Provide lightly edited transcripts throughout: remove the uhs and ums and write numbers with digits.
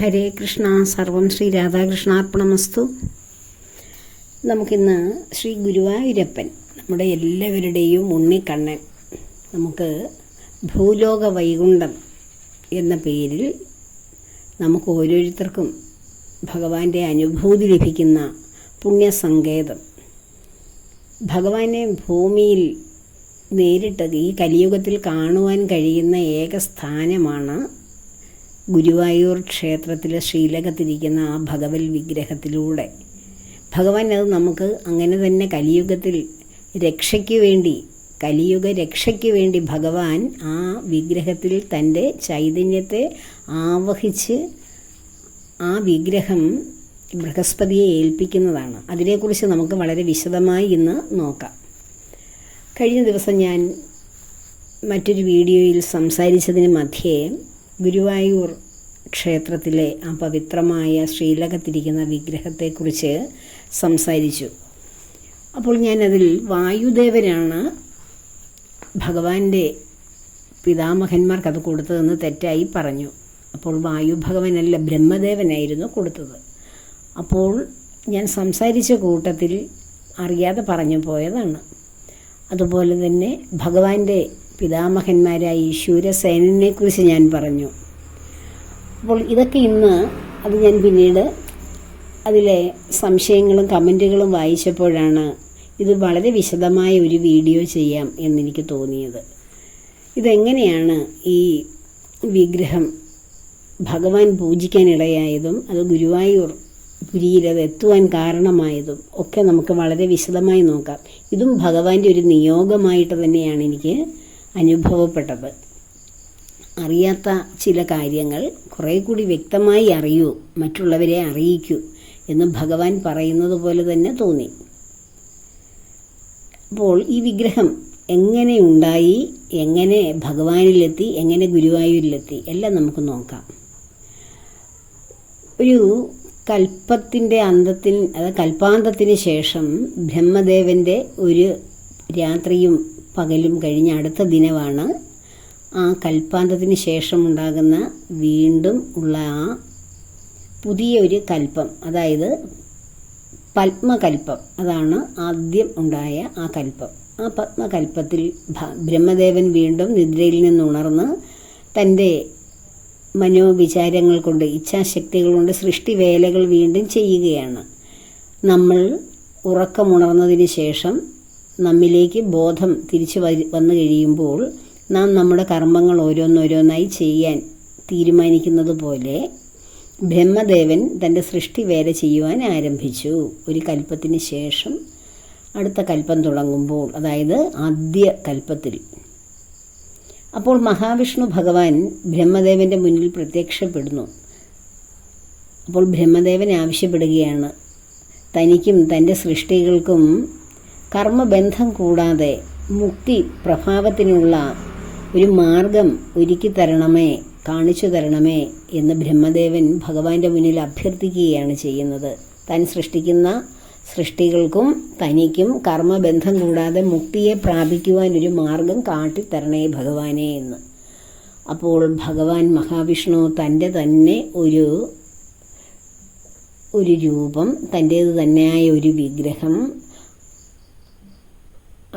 ഹരേ കൃഷ്ണ. സർവം ശ്രീ രാധാകൃഷ്ണാർപ്പണമസ്തു. നമുക്കിന്ന് ശ്രീ ഗുരുവായൂരപ്പൻ, നമ്മുടെ എല്ലാവരുടെയും ഉണ്ണിക്കണ്ണൻ, നമുക്ക് ഭൂലോക വൈകുണ്ഠം എന്ന പേരിൽ നമുക്ക് ഓരോരുത്തർക്കും ഭഗവാന്റെ അനുഭൂതി ലഭിക്കുന്ന പുണ്യസങ്കേതം. ഭഗവാനെ ഭൂമിയിൽ നേരിട്ട് ഈ കലിയുഗത്തിൽ കാണുവാൻ കഴിയുന്ന ഏക സ്ഥാനമാണ് ഗുരുവായൂർ ക്ഷേത്രത്തിലെ ശ്രീലകത്തിരിക്കുന്ന ആ ഭഗവത് വിഗ്രഹത്തിലൂടെ. ഭഗവാൻ അത് നമുക്ക് അങ്ങനെ തന്നെ കലിയുഗ രക്ഷയ്ക്ക് വേണ്ടി ഭഗവാൻ ആ വിഗ്രഹത്തിൽ തൻ്റെ ചൈതന്യത്തെ ആവഹിച്ച് ആ വിഗ്രഹം ബൃഹസ്പതിയെ ഏൽപ്പിക്കുന്നതാണ്. അതിനെക്കുറിച്ച് നമുക്ക് വളരെ വിശദമായി ഇന്ന് നോക്കാം. കഴിഞ്ഞ ദിവസം ഞാൻ മറ്റൊരു വീഡിയോയിൽ സംസാരിച്ചതിന് മധ്യേ ഗുരുവായൂർ ക്ഷേത്രത്തിലെ ആ പവിത്രമായ ശ്രീലകത്തിരിക്കുന്ന വിഗ്രഹത്തെക്കുറിച്ച് സംസാരിച്ചു. അപ്പോൾ ഞാനതിൽ വായുദേവനാണ് ഭഗവാന്റെ പിതാമഹന്മാർക്കത് കൊടുത്തതെന്ന് തെറ്റായി പറഞ്ഞു. അപ്പോൾ വായു ഭഗവാനല്ല, ബ്രഹ്മദേവനായിരുന്നു കൊടുത്തത്. അപ്പോൾ ഞാൻ സംസാരിച്ച കൂട്ടത്തിൽ അറിയാതെ പറഞ്ഞു പോയതാണ്. അതുപോലെ തന്നെ ഭഗവാന്റെ പിതാമഹന്മാരായ ശൂരസേനനെക്കുറിച്ച് ഞാൻ പറഞ്ഞു. അപ്പോൾ ഇതൊക്കെ ഇന്ന് അത് ഞാൻ പിന്നീട് അതിലെ സംശയങ്ങളും കമൻറ്റുകളും വായിച്ചപ്പോഴാണ് ഇത് വളരെ വിശദമായ ഒരു വീഡിയോ ചെയ്യാം എന്നെനിക്ക് തോന്നിയത്. ഇതെങ്ങനെയാണ് ഈ വിഗ്രഹം ഭഗവാൻ പൂജിക്കാനിടയായതും അത് ഗുരുവായൂർ പുരിയിൽ അത് എത്തുവാൻ കാരണമായതും ഒക്കെ നമുക്ക് വളരെ വിശദമായി നോക്കാം. ഇതും ഭഗവാന്റെ ഒരു നിയോഗമായിട്ട് തന്നെയാണ് എനിക്ക് അനുഭവപ്പെട്ടത്. അറിയാത്ത ചില കാര്യങ്ങൾ കുറേ കൂടി വ്യക്തമായി അറിയൂ, മറ്റുള്ളവരെ അറിയിക്കൂ എന്ന് ഭഗവാൻ പറയുന്നത് പോലെ തന്നെ തോന്നി. അപ്പോൾ ഈ വിഗ്രഹം എങ്ങനെ ഉണ്ടായി, എങ്ങനെ ഭഗവാനിലെത്തി, എങ്ങനെ ഗുരുവായൂരിലെത്തി എല്ലാം നമുക്ക് നോക്കാം. ഒരു കൽപ്പാന്തത്തിന് ശേഷം ബ്രഹ്മദേവൻ്റെ ഒരു രാത്രിയും പകലും കഴിഞ്ഞ അടുത്ത ദിനമാണ് ആ കൽപ്പാന്തത്തിന് ശേഷമുണ്ടാകുന്ന വീണ്ടും ഉള്ള ആ പുതിയ ഒരു കൽപ്പം, അതായത് പത്മകൽപ്പം. അതാണ് ആദ്യം ഉണ്ടായ ആ കൽപ്പം. ആ പത്മകൽപ്പത്തിൽ ബ്രഹ്മദേവൻ വീണ്ടും നിദ്രയിൽ നിന്നുണർന്ന് തൻ്റെ മനോവിചാരങ്ങൾ കൊണ്ട്, ഇച്ഛാശക്തികൾ കൊണ്ട് സൃഷ്ടിവേലകൾ വീണ്ടും ചെയ്യുകയാണ്. നമ്മൾ ഉറക്കമുണർന്നതിന് ശേഷം നമ്മിലേക്ക് ബോധം തിരിച്ചു വന്നു കഴിയുമ്പോൾ നാം നമ്മുടെ കർമ്മങ്ങൾ ഓരോന്നോരോന്നായി ചെയ്യാൻ തീരുമാനിക്കുന്നത് പോലെ ബ്രഹ്മദേവൻ തൻ്റെ സൃഷ്ടിവേല ചെയ്യുവാൻ ആരംഭിച്ചു. ഒരു കൽപ്പത്തിന് ശേഷം അടുത്ത കൽപ്പം തുടങ്ങുമ്പോൾ, അതായത് ആദ്യ കൽപ്പത്തിൽ. അപ്പോൾ മഹാവിഷ്ണു ഭഗവാൻ ബ്രഹ്മദേവൻ്റെ മുന്നിൽ പ്രത്യക്ഷപ്പെടുന്നു. അപ്പോൾ ബ്രഹ്മദേവൻ ആവശ്യപ്പെടുകയാണ്, തനിക്കും തൻ്റെ സൃഷ്ടികൾക്കും കർമ്മബന്ധം കൂടാതെ മുക്തി പ്രഭാവത്തിനുള്ള ഒരു മാർഗം കാണിച്ചു തരണമേ എന്ന് ബ്രഹ്മദേവൻ ഭഗവാന്റെ മുന്നിൽ അഭ്യർത്ഥിക്കുകയാണ് ചെയ്യുന്നത്. താൻ സൃഷ്ടിക്കുന്ന സൃഷ്ടികൾക്കും തനിക്കും കർമ്മബന്ധം കൂടാതെ മുക്തിയെ പ്രാപിക്കുവാൻ ഒരു മാർഗം കാട്ടിത്തരണേ ഭഗവാനെ എന്ന്. അപ്പോൾ ഭഗവാൻ മഹാവിഷ്ണു തൻ്റെ തന്നെ ഒരു രൂപം, തൻ്റേത് തന്നെയായ ഒരു വിഗ്രഹം,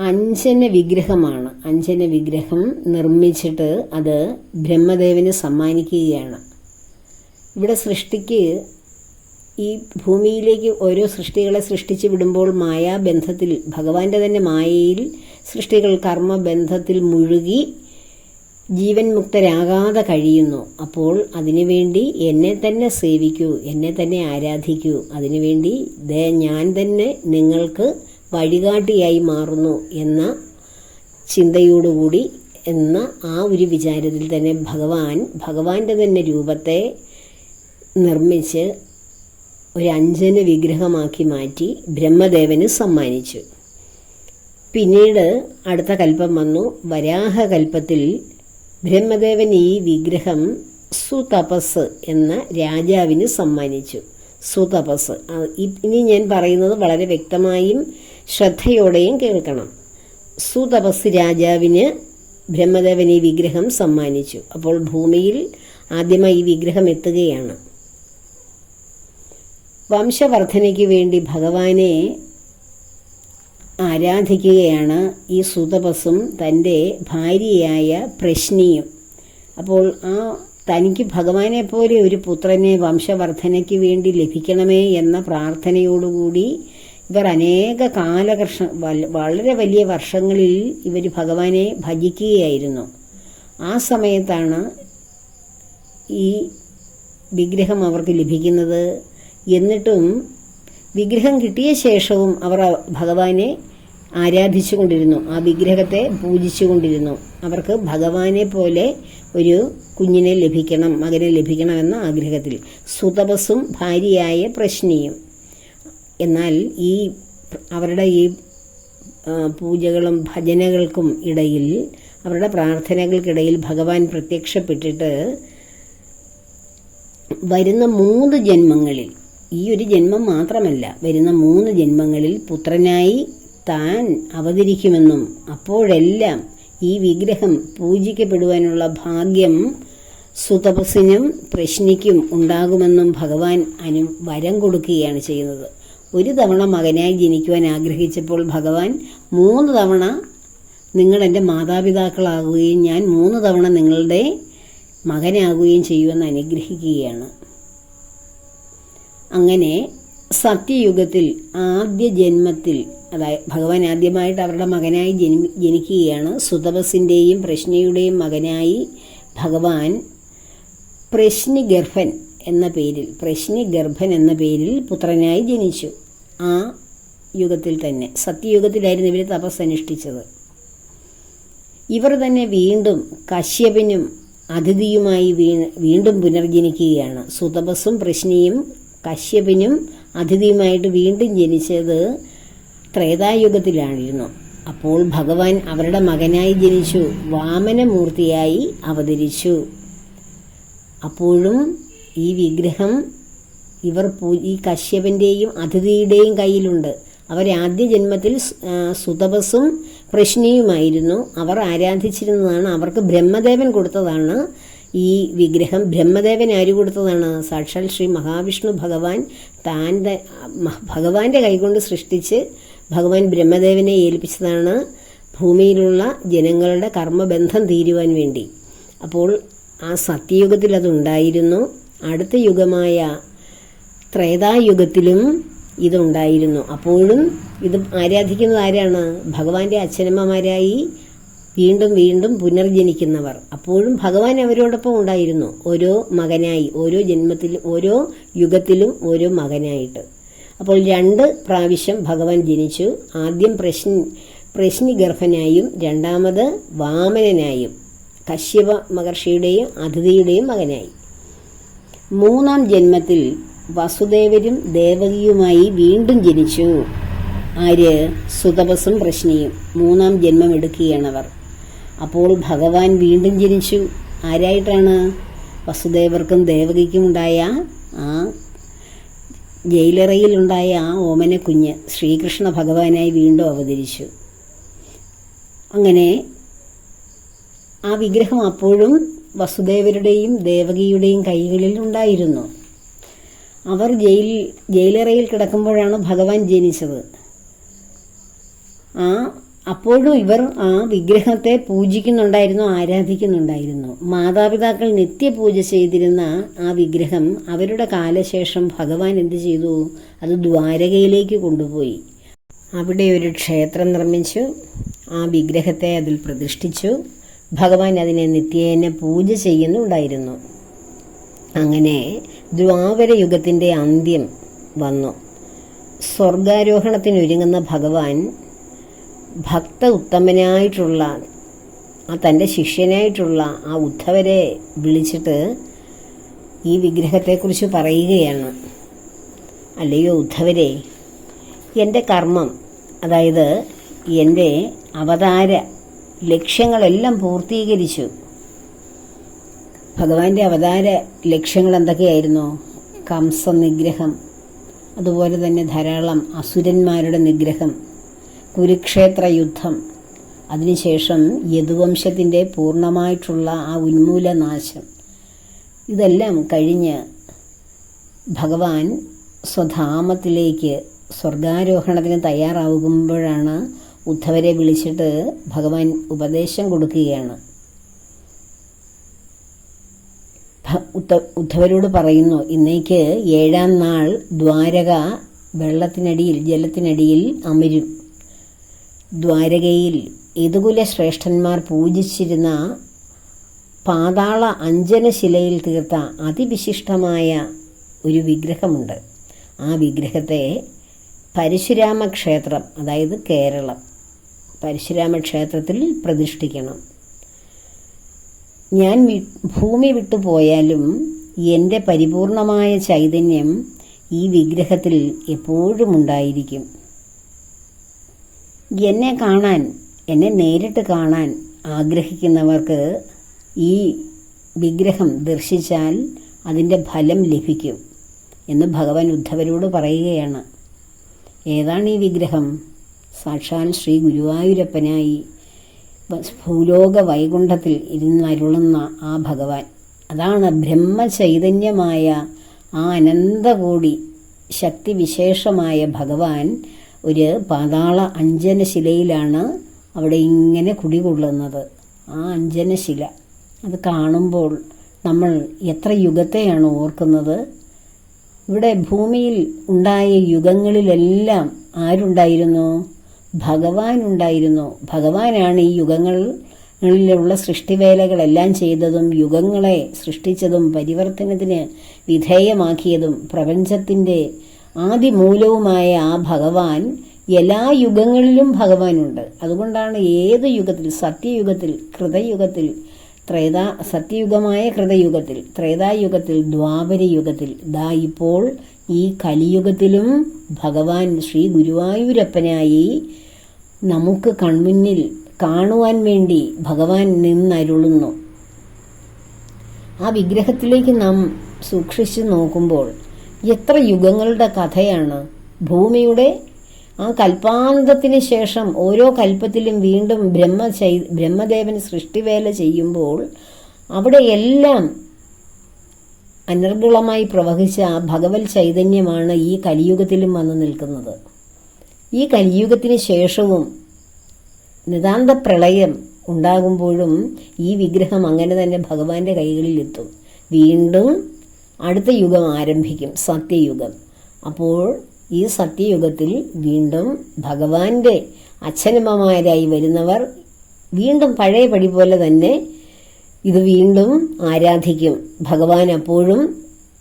അഞ്ജന വിഗ്രഹം നിർമ്മിച്ചിട്ട് അത് ബ്രഹ്മദേവന് സമ്മാനിക്കുകയാണ്. ഇവിടെ സൃഷ്ടിക്ക് ഈ ഭൂമിയിലേക്ക് ഓരോ സൃഷ്ടികളെ സൃഷ്ടിച്ചു വിടുമ്പോൾ മായാബന്ധത്തിൽ, ഭഗവാന്റെ തന്നെ മായയിൽ സൃഷ്ടികൾ കർമ്മബന്ധത്തിൽ മുഴുകി ജീവൻ മുക്തരാകാതെ കഴിയുന്നു. അപ്പോൾ അതിനുവേണ്ടി എന്നെ തന്നെ സേവിക്കൂ, എന്നെ തന്നെ ആരാധിക്കൂ, അതിനുവേണ്ടി ഞാൻ തന്നെ നിങ്ങൾക്ക് വഴികാട്ടിയായി മാറുന്നു എന്ന ചിന്തയോടുകൂടി, എന്ന ആ ഒരു വിചാരത്തിൽ തന്നെ ഭഗവാന്റെ തന്നെ രൂപത്തെ നിർമ്മിച്ച് ഒരു അഞ്ജന വിഗ്രഹമാക്കി മാറ്റി ബ്രഹ്മദേവന് സമ്മാനിച്ചു. പിന്നീട് അടുത്ത കൽപ്പം വന്നു. വരാഹകൽപ്പത്തിൽ ബ്രഹ്മദേവൻ ഈ വിഗ്രഹം സുതപസ് എന്ന രാജാവിന് സമ്മാനിച്ചു. സുതപസ്, ഇനി ഞാൻ പറയുന്നത് വളരെ വ്യക്തമായും ശ്രദ്ധയോടെയും കേൾക്കണം. സുതപസ് രാജാവിന് ബ്രഹ്മദേവൻ ഈ വിഗ്രഹം സമ്മാനിച്ചു. അപ്പോൾ ഭൂമിയിൽ ആദ്യമായി ഈ വിഗ്രഹം എത്തുകയാണ്. വംശവർദ്ധനയ്ക്ക് വേണ്ടി ഭഗവാനെ ആരാധിക്കുകയാണ് ഈ സുതപസ്സും തൻ്റെ ഭാര്യയായ പ്രശ്നിയും. അപ്പോൾ തനിക്ക് ഭഗവാനെ പോലെ ഒരു പുത്രനെ വംശവർദ്ധനയ്ക്ക് വേണ്ടി ലഭിക്കണമേ എന്ന പ്രാർത്ഥനയോടുകൂടി ഇവർ അനേക വളരെ വലിയ വർഷങ്ങളിൽ ഇവർ ഭഗവാനെ ഭജിക്കുകയായിരുന്നു. ആ സമയത്താണ് ഈ വിഗ്രഹം അവർക്ക് ലഭിക്കുന്നത്. എന്നിട്ടും വിഗ്രഹം കിട്ടിയ ശേഷവും അവർ ഭഗവാനെ ആരാധിച്ചു കൊണ്ടിരുന്നു, ആ വിഗ്രഹത്തെ പൂജിച്ചു കൊണ്ടിരുന്നു. അവർക്ക് ഭഗവാനെ പോലെ ഒരു കുഞ്ഞിനെ ലഭിക്കണം, മകനെ ലഭിക്കണം എന്ന ആഗ്രഹത്തിൽ. സുതപസ്സും ഭാര്യയായ പ്രശ്നിയും. എന്നാൽ അവരുടെ ഈ പൂജകളും ഭജനകൾക്കും ഇടയിൽ, അവരുടെ പ്രാർത്ഥനകൾക്കിടയിൽ ഭഗവാൻ പ്രത്യക്ഷപ്പെട്ടിട്ട് വരുന്ന 3 ജന്മങ്ങളിൽ, ഈ ഒരു ജന്മം മാത്രമല്ല, വരുന്ന 3 ജന്മങ്ങളിൽ പുത്രനായി താൻ അവതരിക്കുമെന്നും അപ്പോഴെല്ലാം ഈ വിഗ്രഹം പൂജിക്കപ്പെടുവാനുള്ള ഭാഗ്യം സുതപസ്സിനും പ്രശ്നിക്കും ഉണ്ടാകുമെന്നും ഭഗവാൻ വരം കൊടുക്കുകയാണ് ചെയ്യുന്നത്. ഒരു തവണ മകനായി ജനിക്കുവാൻ ആഗ്രഹിച്ചപ്പോൾ ഭഗവാൻ 3 തവണ നിങ്ങൾ എൻ്റെ മാതാപിതാക്കളാകുകയും ഞാൻ 3 തവണ നിങ്ങളുടെ മകനാകുകയും ചെയ്യുമെന്ന് അനുഗ്രഹിക്കുകയാണ്. അങ്ങനെ സത്യയുഗത്തിൽ ആദ്യ ജന്മത്തിൽ, അതായത് ഭഗവാൻ ആദ്യമായിട്ട് അവരുടെ മകനായി ജനിക്കുകയാണ്. സുതപസ്സിൻ്റെയും പ്രശ്നിയുടെയും മകനായി ഭഗവാൻ പ്രശ്നിഗർഭൻ എന്ന പേരിൽ പുത്രനായി ജനിച്ചു. ആ യുഗത്തിൽ തന്നെ, സത്യയുഗത്തിലായിരുന്നു ഇവർ തപസ്സനുഷ്ഠിച്ചത്. ഇവർ തന്നെ വീണ്ടും കശ്യപനും അതിഥിയുമായി വീണ്ടും പുനർജനിക്കുകയാണ്. സുതപസ്സും പ്രശ്നിയും കശ്യപനും അതിഥിയുമായിട്ട് വീണ്ടും ജനിച്ചത് ത്രേതായുഗത്തിലായിരുന്നു. അപ്പോൾ ഭഗവാൻ അവരുടെ മകനായി ജനിച്ചു, വാമനമൂർത്തിയായി അവതരിച്ചു. അപ്പോഴും ഈ വിഗ്രഹം ഈ കശ്യപന്റെയും അതിഥിയുടെയും കയ്യിലുണ്ട്. അവരാദ്യ ജന്മത്തിൽ സുതപസ്സും പ്രശ്നിയുമായിരുന്നു. അവർ ആരാധിച്ചിരുന്നതാണ്, അവർക്ക് ബ്രഹ്മദേവൻ കൊടുത്തതാണ് ഈ വിഗ്രഹം. ബ്രഹ്മദേവൻ ആര് കൊടുത്തതാണ്? സാക്ഷാൽ ശ്രീ മഹാവിഷ്ണു ഭഗവാൻ ഭഗവാന്റെ കൈകൊണ്ട് സൃഷ്ടിച്ച് ഭഗവാൻ ബ്രഹ്മദേവനെ ഏൽപ്പിച്ചതാണ് ഭൂമിയിലുള്ള ജനങ്ങളുടെ കർമ്മബന്ധം തീരുവാൻ വേണ്ടി. അപ്പോൾ ആ സത്യയുഗത്തിൽ അതുണ്ടായിരുന്നു. അടുത്ത യുഗമായ ത്രേതായുഗത്തിലും ഇതുണ്ടായിരുന്നു. അപ്പോഴും ഇത് ആരാധിക്കുന്നത് ആരാണ്? ഭഗവാന്റെ അച്ഛനമ്മമാരായി വീണ്ടും വീണ്ടും പുനർജനിക്കുന്നവർ. അപ്പോഴും ഭഗവാൻ അവരോടൊപ്പം ഉണ്ടായിരുന്നു, ഓരോ മകനായി, ഓരോ ജന്മത്തിൽ, ഓരോ യുഗത്തിലും ഓരോ മകനായിട്ട്. അപ്പോൾ 2 പ്രാവശ്യം ഭഗവാൻ ജനിച്ചു. ആദ്യം പ്രശ്നിഗർഭനായും രണ്ടാമത് വാമനനായും, കശ്യപ മഹർഷിയുടെയും അതിഥിയുടെയും മകനായി. 3-ാം ജന്മത്തിൽ വസുദേവരും ദേവകിയുമായി വീണ്ടും ജനിച്ചു. ആര്? സുതപസ്സും പ്രശ്നിയും 3-ാം ജന്മം എടുക്കുകയാണവർ. അപ്പോൾ ഭഗവാൻ വീണ്ടും ജനിച്ചു. ആരായിട്ടാണ്? വസുദേവർക്കും ദേവകിക്കും ഉണ്ടായ ആ ജയിലറയിലുണ്ടായ ആ ഓമന കുഞ്ഞ് ശ്രീകൃഷ്ണ ഭഗവാനായി വീണ്ടും അവതരിച്ചു. അങ്ങനെ ആ വിഗ്രഹം അപ്പോഴും വസുദേവരുടെയും ദേവകിയുടെയും കൈകളിൽ ഉണ്ടായിരുന്നു. അവർ ജയിലറയിൽ കിടക്കുമ്പോഴാണ് ഭഗവാൻ ജനിച്ചത്. അപ്പോഴും ഇവർ ആ വിഗ്രഹത്തെ പൂജിക്കുന്നുണ്ടായിരുന്നു, ആരാധിക്കുന്നുണ്ടായിരുന്നു. മാതാപിതാക്കൾ നിത്യപൂജ ചെയ്തിരുന്ന ആ വിഗ്രഹം അവരുടെ കാലശേഷം ഭഗവാൻ എന്ത് ചെയ്തു? അത് ദ്വാരകയിലേക്ക് കൊണ്ടുപോയി. അവിടെ ഒരു ക്ഷേത്രം നിർമ്മിച്ചു, ആ വിഗ്രഹത്തെ അതിൽ പ്രതിഷ്ഠിച്ചു. ഭഗവാൻ അതിനെ നിത്യേന പൂജ ചെയ്യുന്നുണ്ടായിരുന്നു. അങ്ങനെ ദ്വാപരയുഗത്തിൻ്റെ അന്ത്യം വന്നു. സ്വർഗാരോഹണത്തിനൊരുങ്ങുന്ന ഭഗവാൻ ഭക്ത ഉത്തമനായിട്ടുള്ള തൻ്റെ ശിഷ്യനായിട്ടുള്ള ആ ഉദ്ധവരെ വിളിച്ചിട്ട് ഈ വിഗ്രഹത്തെക്കുറിച്ച് പറയുകയാണ്. അല്ലയോ ഉദ്ധവരെ, എൻ്റെ കർമ്മം, അതായത് എൻ്റെ അവതാര ലക്ഷ്യങ്ങളെല്ലാം പൂർത്തീകരിച്ചു. ഭഗവാന്റെ അവതാര ലക്ഷ്യങ്ങൾ എന്തൊക്കെയായിരുന്നു? കംസ നിഗ്രഹം, അതുപോലെ തന്നെ ധാരാളം അസുരന്മാരുടെ നിഗ്രഹം, കുരുക്ഷേത്ര യുദ്ധം, അതിനുശേഷം യദുവംശത്തിൻ്റെ പൂർണ്ണമായിട്ടുള്ള ആ ഉന്മൂലനാശം. ഇതെല്ലാം കഴിഞ്ഞ് ഭഗവാൻ സ്വധാമത്തിലേക്ക് സ്വർഗാരോഹണത്തിന് തയ്യാറാകുമ്പോഴാണ് ഉദ്ധവരെ വിളിച്ചിട്ട് ഭഗവാൻ ഉപദേശം കൊടുക്കുകയാണ്. ഉദ്ധവരോട് പറയുന്നു, ഇന്നേക്ക് 7-ാം നാൾ ദ്വാരക വെള്ളത്തിനടിയിൽ ജലത്തിനടിയിൽ അമരും. ദ്വാരകയിൽ യദുകുല ശ്രേഷ്ഠന്മാർ പൂജിച്ചിരുന്ന പാതാള അഞ്ജനശിലയിൽ തീർത്ത അതിവിശിഷ്ടമായ ഒരു വിഗ്രഹമുണ്ട്. ആ വിഗ്രഹത്തെ പരശുരാമക്ഷേത്രം, അതായത് കേരളം, പരശുരാമക്ഷേത്രത്തിൽ പ്രതിഷ്ഠിക്കണം. ഞാൻ ഭൂമി വിട്ടു പോയാലും എൻ്റെ പരിപൂർണമായ ചൈതന്യം ഈ വിഗ്രഹത്തിൽ എപ്പോഴും ഉണ്ടായിരിക്കും. എന്നെ നേരിട്ട് കാണാൻ ആഗ്രഹിക്കുന്നവർക്ക് ഈ വിഗ്രഹം ദർശിച്ചാൽ അതിൻ്റെ ഫലം ലഭിക്കും എന്ന് ഭഗവാൻ ഉദ്ധവരോട് പറയുകയാണ്. ഏതാണ് ഈ വിഗ്രഹം? സാക്ഷാൽ ശ്രീ ഗുരുവായൂരപ്പനായി ഭൂലോക വൈകുണ്ഠത്തിൽ ഇരുന്നരുളുന്ന ആ ഭഗവാൻ. അതാണ് ബ്രഹ്മചൈതന്യമായ ആ അനന്തകോടി ശക്തിവിശേഷമായ ഭഗവാൻ ഒരു പാതാള അഞ്ജനശിലയിലാണ് അവിടെ ഇങ്ങനെ കുടികൊള്ളുന്നത്. ആ അഞ്ജനശില അത് കാണുമ്പോൾ നമ്മൾ എത്ര യുഗത്തെയാണ് ഓർക്കുന്നത്. ഇവിടെ ഭൂമിയിൽ ഉണ്ടായ യുഗങ്ങളിലെല്ലാം ആരുണ്ടായിരുന്നു? ഭഗവാൻ ഉണ്ടായിരുന്നു. ഭഗവാനാണ് ഈ യുഗങ്ങളിലുള്ള സൃഷ്ടിവേലകളെല്ലാം ചെയ്തതും യുഗങ്ങളെ സൃഷ്ടിച്ചതും പരിവർത്തനത്തിന് വിധേയമാക്കിയതും. പ്രപഞ്ചത്തിൻ്റെ ആദിമൂലവുമായ ആ ഭഗവാൻ എല്ലാ യുഗങ്ങളിലും ഭഗവാനുണ്ട്. അതുകൊണ്ടാണ് ഏത് യുഗത്തിൽ, സത്യയുഗത്തിൽ, കൃതയുഗത്തിൽ, സത്യയുഗമായ കൃതയുഗത്തിൽ, ത്രേതായുഗത്തിൽ, ദ്വാപരയുഗത്തിൽ, ദാ ഇപ്പോൾ ഈ കലിയുഗത്തിലും ഭഗവാൻ ശ്രീ ഗുരുവായൂരപ്പനായി നമുക്ക് കൺമുന്നിൽ കാണുവാൻ വേണ്ടി ഭഗവാൻ നിന്നരുളുന്നു. ആ വിഗ്രഹത്തിലേക്ക് നാം സൂക്ഷിച്ചു നോക്കുമ്പോൾ എത്ര യുഗങ്ങളുടെ കഥയാണ്. ഭൂമിയുടെ ആ കൽപ്പാന്തത്തിന് ശേഷം ഓരോ കൽപ്പത്തിലും വീണ്ടും ബ്രഹ്മദേവൻ സൃഷ്ടിവേല ചെയ്യുമ്പോൾ അവിടെയെല്ലാം അനർഗളമായി പ്രവഹിച്ച ഭഗവത് ചൈതന്യമാണ് ഈ കലിയുഗത്തിലും വന്നു നിൽക്കുന്നത്. ഈ കലിയുഗത്തിന് ശേഷവും നിതാന്ത പ്രളയം ഉണ്ടാകുമ്പോഴും ഈ വിഗ്രഹം അങ്ങനെ തന്നെ ഭഗവാന്റെ കൈകളിലെത്തും. വീണ്ടും അടുത്ത യുഗം ആരംഭിക്കും, സത്യയുഗം. അപ്പോൾ ഈ സത്യയുഗത്തിൽ വീണ്ടും ഭഗവാന്റെ അച്ഛനമ്മമാരായി വരുന്നവർ വീണ്ടും പഴയ പടി പോലെ തന്നെ ഇത് വീണ്ടും ആരാധിക്കും. ഭഗവാൻ അപ്പോഴും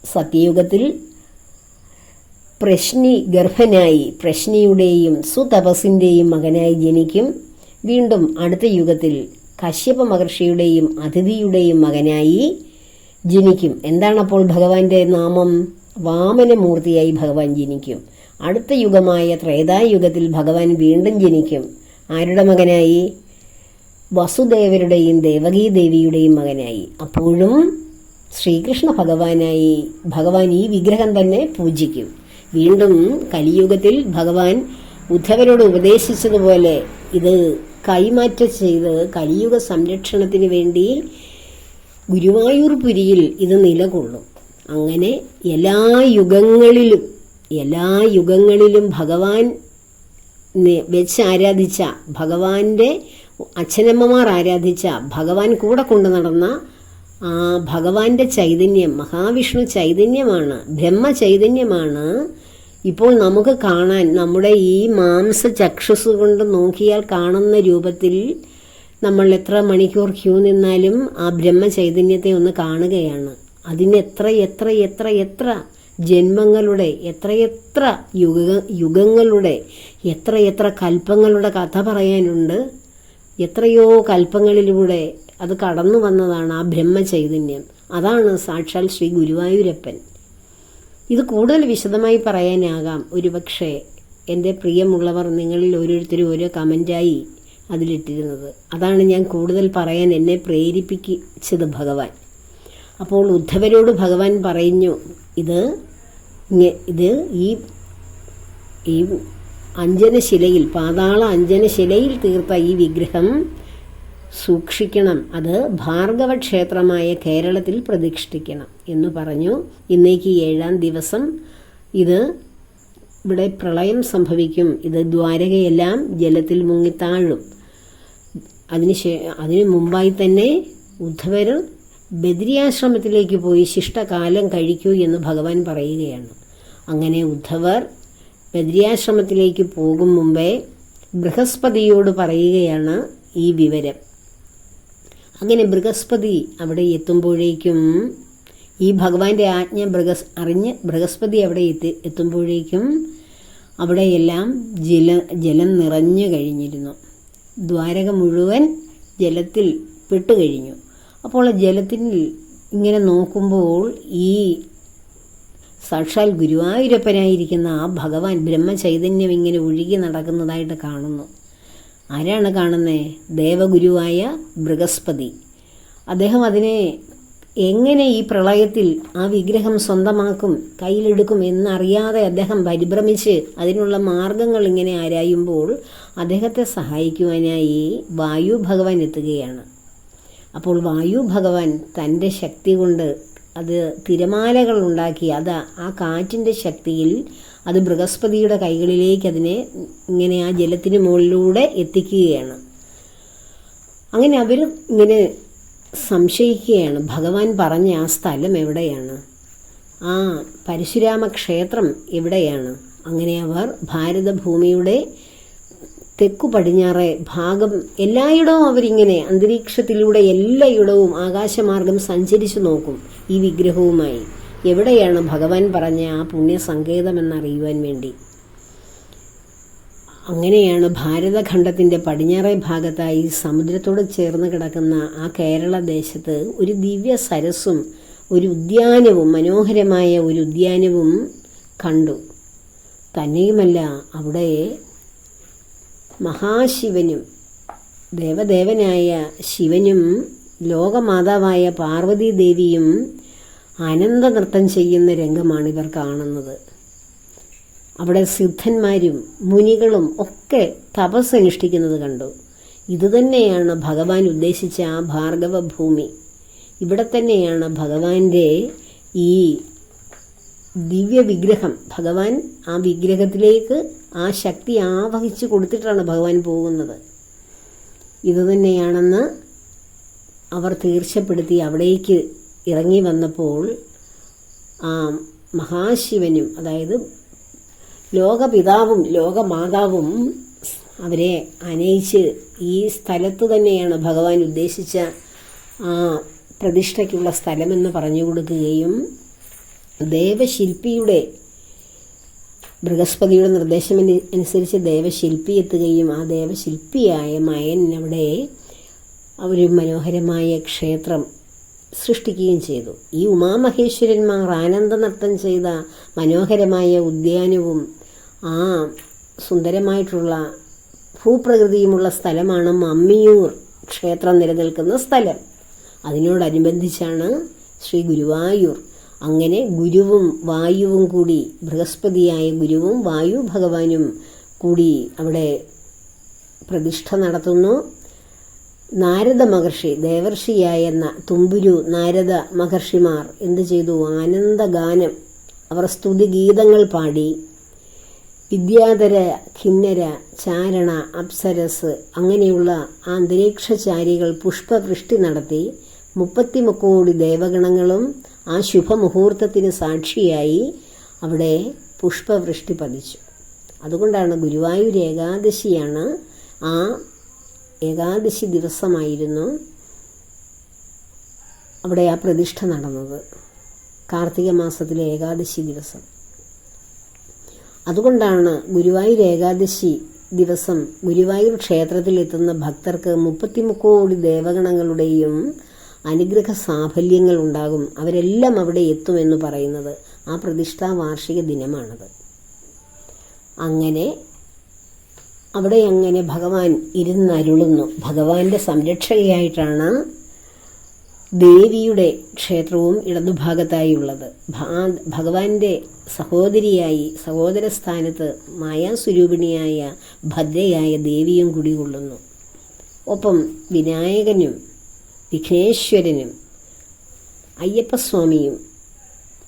സത്യയുഗത്തിൽ പ്രശ്നി ഗർഭനായി, പ്രശ്നിയുടെയും സുതപസിൻ്റെയും മകനായി ജനിക്കും. വീണ്ടും അടുത്ത യുഗത്തിൽ കശ്യപ മഹർഷിയുടെയും അതിഥിയുടെയും മകനായി ജനിക്കും. എന്താണപ്പോൾ ഭഗവാന്റെ നാമം? വാമനമൂർത്തിയായി ഭഗവാൻ ജനിക്കും. അടുത്ത യുഗമായ ത്രേതായുഗത്തിൽ ഭഗവാൻ വീണ്ടും ജനിക്കും. ആരുടെ മകനായി? വസുദേവരുടെയും ദേവകീദേവിയുടെയും മകനായി. അപ്പോഴും ശ്രീകൃഷ്ണ ഭഗവാനായി ഭഗവാൻ ഈ വിഗ്രഹം തന്നെ പൂജിക്കും. വീണ്ടും കലിയുഗത്തിൽ ഭഗവാൻ ഉദ്ധവരോട് ഉപദേശിച്ചതുപോലെ ഇത് കൈമാറ്റം ചെയ്ത് കലിയുഗ സംരക്ഷണത്തിന് വേണ്ടി ഗുരുവായൂർ പുരിയിൽ ഇത് നിലകൊള്ളും. അങ്ങനെ എല്ലാ യുഗങ്ങളിലും ഭഗവാൻ വെച്ച് ആരാധിച്ച, ഭഗവാന്റെ അച്ഛനമ്മമാർ ആരാധിച്ച, ഭഗവാൻ കൂടെ കൊണ്ടു നടന്ന ആ ഭഗവാന്റെ ചൈതന്യം മഹാവിഷ്ണു ചൈതന്യമാണ്, ബ്രഹ്മ ചൈതന്യമാണ് ഇപ്പോൾ നമുക്ക് കാണാൻ, നമ്മുടെ ഈ മാംസചക്ഷുസ് കൊണ്ട് നോക്കിയാൽ കാണുന്ന രൂപത്തിൽ നമ്മൾ എത്ര മണിക്കൂർ ക്യൂ നിന്നാലും ആ ബ്രഹ്മ ചൈതന്യത്തെ ഒന്ന് കാണുകയാണ്. അതിന് എത്ര ജന്മങ്ങളുടെ, എത്ര യുഗങ്ങളുടെ, എത്ര കൽപ്പങ്ങളുടെ കഥ പറയാനുണ്ട്. എത്രയോ കൽപ്പങ്ങളിലൂടെ അത് കടന്നു വന്നതാണ് ആ ബ്രഹ്മചൈതന്യം. അതാണ് സാക്ഷാൽ ശ്രീ ഗുരുവായൂരപ്പൻ. ഇത് കൂടുതൽ വിശദമായി പറയാനാകാം. ഒരുപക്ഷെ എൻ്റെ പ്രിയമുള്ളവർ നിങ്ങളിൽ ഓരോരുത്തരും ഓരോ കമൻ്റായി അതിലിട്ടിരുന്നത്. അതാണ് ഞാൻ കൂടുതൽ പറയാൻ എന്നെ പ്രേരിപ്പിച്ചത് ഭഗവാൻ. അപ്പോൾ ഉദ്ധവരോട് ഭഗവാൻ പറഞ്ഞു, ഇത് ഈ അഞ്ജനശിലയിൽ, പാതാള അഞ്ജനശിലയിൽ തീർത്ത ഈ വിഗ്രഹം സൂക്ഷിക്കണം. അത് ഭാർഗവക്ഷേത്രമായ കേരളത്തിൽ പ്രതിഷ്ഠിക്കണം എന്ന് പറഞ്ഞു. ഇന്നേക്ക് 7-ാം ദിവസം ഇത് ഇവിടെ പ്രളയം സംഭവിക്കും, ഇത് ദ്വാരകയെല്ലാം ജലത്തിൽ മുങ്ങിത്താഴും. അതിനു മുമ്പായി തന്നെ ഉദ്ധവർ ബദരിയാശ്രമത്തിലേക്ക് പോയി ശിഷ്ടകാലം കഴിക്കൂ എന്ന് ഭഗവാൻ പറയുകയാണ്. അങ്ങനെ ഉദ്ധവർ ബദരിയാശ്രമത്തിലേക്ക് പോകും മുമ്പേ ബൃഹസ്പതിയോട് പറയുകയാണ് ഈ വിവരം. അങ്ങനെ ബൃഹസ്പതി അവിടെ എത്തുമ്പോഴേക്കും, ഈ ഭഗവാന്റെ ആജ്ഞ അറിഞ്ഞ് ബൃഹസ്പതി അവിടെ എത്തുമ്പോഴേക്കും അവിടെയെല്ലാം ജലം നിറഞ്ഞു കഴിഞ്ഞിരുന്നു. ദ്വാരക മുഴുവൻ ജലത്തിൽ പെട്ടുകഴിഞ്ഞു. അപ്പോൾ ജലത്തിൽ ഇങ്ങനെ നോക്കുമ്പോൾ ഈ സാക്ഷാൽ ഗുരുവായൂരപ്പനായിരിക്കുന്ന ആ ഭഗവാൻ ബ്രഹ്മചൈതന്യം ഇങ്ങനെ ഒഴുകി നടക്കുന്നതായിട്ട് കാണുന്നു. ആരാണ് കാണുന്നത്? ദേവഗുരുവായ ബൃഹസ്പതി. അദ്ദേഹം അതിനെ എങ്ങനെ ഈ പ്രളയത്തിൽ ആ വിഗ്രഹം സ്വന്തമാക്കും, കയ്യിലെടുക്കും എന്നറിയാതെ അദ്ദേഹം പരിഭ്രമിച്ച് അതിനുള്ള മാർഗങ്ങൾ ഇങ്ങനെ ആരായുമ്പോൾ അദ്ദേഹത്തെ സഹായിക്കുവാനായി വായു ഭഗവാൻ എത്തുകയാണ്. അപ്പോൾ വായു ഭഗവാൻ തൻ്റെ ശക്തി കൊണ്ട് അത് തിരമാലകൾ ഉണ്ടാക്കി, അത് ആ കാറ്റിൻ്റെ ശക്തിയിൽ അത് ബൃഹസ്പതിയുടെ കൈകളിലേക്ക് അതിനെ ഇങ്ങനെ ആ ജലത്തിന് മുകളിലൂടെ എത്തിക്കുകയാണ്. അങ്ങനെ അവർ ഇങ്ങനെ സംശയിക്കുകയാണ്, ഭഗവാൻ പറഞ്ഞ ആ സ്ഥലം എവിടെയാണ്, ആ പരശുരാമ ക്ഷേത്രം എവിടെയാണ്. അങ്ങനെ അവർ ഭാരതഭൂമിയുടെ തെക്കു പടിഞ്ഞാറേ ഭാഗം എല്ലായിടവും അവരിങ്ങനെ അന്തരീക്ഷത്തിലൂടെ എല്ലായിടവും ആകാശമാർഗം സഞ്ചരിച്ചു നോക്കും ഈ വിഗ്രഹവുമായി. എവിടെയാണ് ഭഗവാൻ പറഞ്ഞ ആ പുണ്യസങ്കേതമെന്നറിയുവാൻ വേണ്ടി. അങ്ങനെയാണ് ഭാരതഖണ്ഡത്തിൻ്റെ പടിഞ്ഞാറേ ഭാഗത്തായി സമുദ്രത്തോട് ചേർന്ന് കിടക്കുന്ന ആ കേരള ദേശത്ത് ഒരു ദിവ്യ സരസ്സും ഒരു ഉദ്യാനവും, മനോഹരമായ ഒരു ഉദ്യാനവും കണ്ടു. തന്നെയുമല്ല, അവിടെ മഹാശിവനും ദേവദേവനായ ശിവനും ലോകമാതാവായ പാർവതി ദേവിയും ആനന്ദ നൃത്തം ചെയ്യുന്ന രംഗമാണ് ഇവർ കാണുന്നത്. അവിടെ സിദ്ധന്മാരും മുനികളും ഒക്കെ തപസ്സനുഷ്ഠിക്കുന്നത് കണ്ടു. ഇതുതന്നെയാണ് ഭഗവാൻ ഉദ്ദേശിച്ച ആ ഭാർഗവ ഭൂമി. ഇവിടെ തന്നെയാണ് ഭഗവാന്റെ ഈ ദിവ്യ വിഗ്രഹം. ഭഗവാൻ ആ വിഗ്രഹത്തിലേക്ക് ആ ശക്തി ആവഹിച്ചു കൊടുത്തിട്ടാണ് ഭഗവാൻ പോകുന്നത്. ഇതുതന്നെയാണെന്ന് അവർ തീർച്ചപ്പെടുത്തി അവിടേക്ക് ഇറങ്ങി വന്നപ്പോൾ ആ മഹാശിവനും, അതായത് ലോകപിതാവും ലോകമാതാവും അവരെ അനയിച്ച് ഈ സ്ഥലത്ത് തന്നെയാണ് ഭഗവാൻ ഉദ്ദേശിച്ച ആ പ്രതിഷ്ഠയ്ക്കുള്ള സ്ഥലമെന്ന് പറഞ്ഞു കൊടുക്കുകയും ദേവശില്പിയുടെ ബൃഹസ്പതിയുടെ നിർദ്ദേശം അനുസരിച്ച് ദേവശില്പി എത്തുകയും ആ ദേവശില്പിയായ മയൻ അവിടെ ഒരു മനോഹരമായ ക്ഷേത്രം സൃഷ്ടിക്കുകയും ചെയ്തു. ഈ ഉമാമഹേശ്വരന്മാർ ആനന്ദ നൃത്തം ചെയ്ത മനോഹരമായ ഉദ്യാനവും ആ സുന്ദരമായിട്ടുള്ള ഭൂപ്രകൃതിയുമുള്ള സ്ഥലമാണ് മമ്മിയൂർ ക്ഷേത്രം നിലനിൽക്കുന്ന സ്ഥലം. അതിനോടനുബന്ധിച്ചാണ് ശ്രീ ഗുരുവായൂർ. അങ്ങനെ ഗുരുവും വായുവും കൂടി, ബൃഹസ്പതിയായ ഗുരുവും വായു ഭഗവാനും കൂടി അവിടെ പ്രതിഷ്ഠ നടത്തുന്നു. നാരദ മഹർഷി, ദേവർഷിയായ തുമ്പുരു നാരദ മഹർഷിമാർ എന്തു ചെയ്തു? ആനന്ദഗാനം, അവർ സ്തുതിഗീതങ്ങൾ പാടി. വിദ്യാധര, കിന്നര, ചാരണ, അപ്സരസ് അങ്ങനെയുള്ള ആ അന്തരീക്ഷചാരികൾ പുഷ്പവൃഷ്ടി നടത്തി. 30 കോടി ദേവഗണങ്ങളും ആ ശുഭമുഹൂർത്തത്തിന് സാക്ഷിയായി അവിടെ പുഷ്പവൃഷ്ടി പതിച്ചു. അതുകൊണ്ടാണ് ഗുരുവായൂർ ഏകാദശിയാണ്, ആ ഏകാദശി ദിവസമായിരുന്നു അവിടെ ആ പ്രതിഷ്ഠ നടന്നത്, കാർത്തിക മാസത്തിലെ ഏകാദശി ദിവസം. അതുകൊണ്ടാണ് ഗുരുവായൂർ ഏകാദശി ദിവസം ഗുരുവായൂർ ക്ഷേത്രത്തിലെത്തുന്ന ഭക്തർക്ക് 30 കോടി ദേവഗണങ്ങളുടെയും അനുഗ്രഹ സാഫല്യങ്ങൾ ഉണ്ടാകും, അവരെല്ലാം അവിടെ എത്തുമെന്ന് പറയുന്നത്. ആ പ്രതിഷ്ഠാ വാർഷിക ദിനമാണത്. അങ്ങനെ അവിടെ അങ്ങനെ ഭഗവാൻ ഇരുന്നരുളുന്നു. ഭഗവാന്റെ സംരക്ഷകയായിട്ടാണ് ദേവിയുടെ ക്ഷേത്രവും ഇടതുഭാഗത്തായുള്ളത്. ഭഗവാന്റെ സഹോദരിയായി, സഹോദര സ്ഥാനത്ത് മായാസ്വരൂപിണിയായ ഭദ്രയായ ദേവിയും കുടികൊള്ളുന്നു. ഒപ്പം വിനായകനും വിഘ്നേശ്വരനും അയ്യപ്പസ്വാമിയും